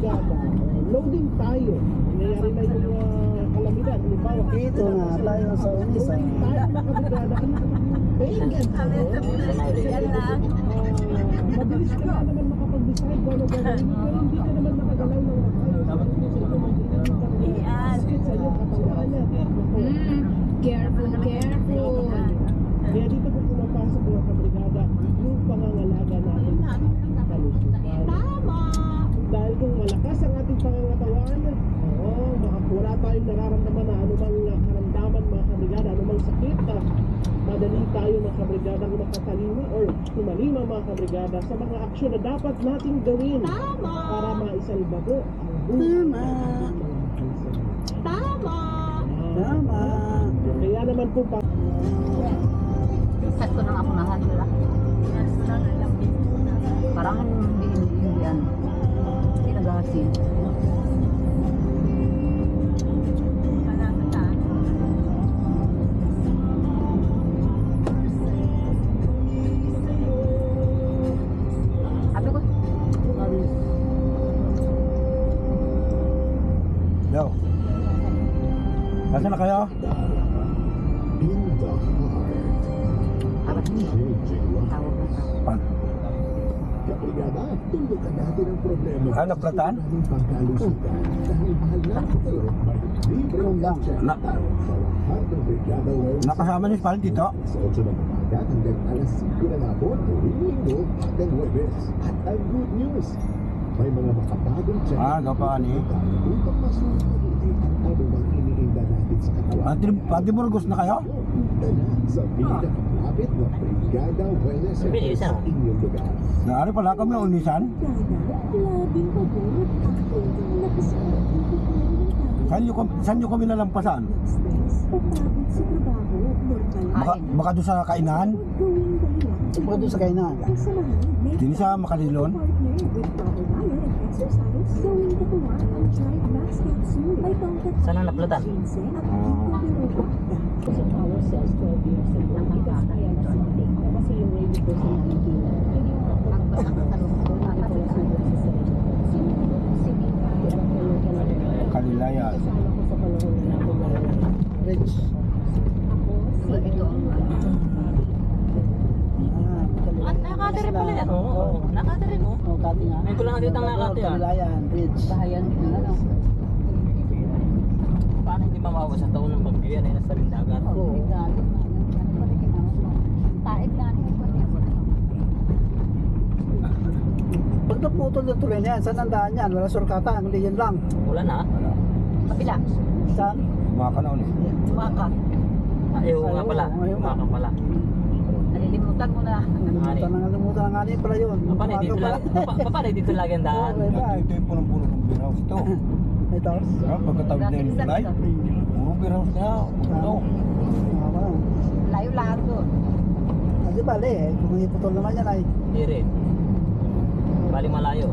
brigada, loading tayo. Nangyayari na yung kalamidad. Halimbawa, Dito na tayo sa Unisa. loading tayo mga brigada. Pagan. Mabilis ka na naman makapag-decide kung ano gagawin mo, pero hindi ka naman makagalaw ng sakit sa iyo, katawan niya. Careful. Kaya dito po pumapasok mga kabrigada yung pangangalaga natin sa kalusugan. Tama. Dahil kung malakas ang ating pangangatawan, wala tayong nararamdaman na anumang karamdaman mga kabrigada, anumang sakit, madali tayo mga kabrigada makatalima or tumalima mga kabrigada sa mga aksyon na dapat nating gawin para maisalba po ang Tama. Kaya naman po pa Sakto na ako nahan. Parang hindi yan. Hindi nag-asin. Sabi ko, Yo. Nasaan na kayo? In the heart aras niya. changing lives. Tawag na tawag. Pan. Kabrigada, tundukan natin ang problema. Ah, naplatan? Ng pagkalusugan dahil mahal natin kayo. Libre Yun lang. check Na- sa lahat ng Brigada Wellness. Nakasama ni Spal dito. Sa 8 ng umaga hanggang alas 5 ng hapon, tuwing Linggo hanggang Huwebes. At ang good news, may mga makabagong check. Gapaan eh. Upang mas mabuti ang anumang iniinda natin sa katawan. Pati Burgos na kayo? Punta na sa pinakamalapit na Brigada Wellness Center sa inyong lugar. Naari pala kami ng Unisan. Labing pabot at unting nakasarap ng pagkain ng Saan nyo kami nalampasan? stress, pagpagod sa trabaho, normal Baka doon sa kainan? gawing dahilan. Baka doon sa kainan. Pagsamahan, may Dini sa Makalilon? partner with bottle iron and exercise, gawing katuwang ang Tribe Max Capsule. May pangkat Saan ang naplatan? ginseng at bibiruba. So our cells 12 years ago, because kaya nasiptik ko kasi yung ready ko sa nakikita. Hindi mo ako Pagpas ang talong ko, nakikita sa iyo sa sarili. sige. Kaya kailan ka na Kalilayan. kasama ko sa panahon na ako na Rich. ako si Ito. Nakakatiri pala yan. Oo. Nakakatiri mo. Oh, kati nga. Ngayon ko lang nakita ang nakakatiri. Kalilayan, Rich. Bahayan din ano. Paano hindi mamawa sa taon ng bagyo yan? Ay nasa dagat. Oh, galit na. Taig na. Pag naputol na tuloy na yan, saan ang daan yan? Wala surkata, hindi yan lang. Wala na. Kapila. Saan? Maka na ulit. Maka. Ayaw nga pala. Ayaw. Maka pala. Nalilimutan mo na. Nalimutan ng ani pala yun. Paano dito Umaga lang? Paano dito lagi ang daan? Oo, right. Ito yung punong-puno ng beer house ito. Ito? Pagkatawid na yung tulay, puro beer house na. Ito. Layo-layo doon. Hindi bali eh, kung iputol naman yan ay Hindi rin. Bali malayo.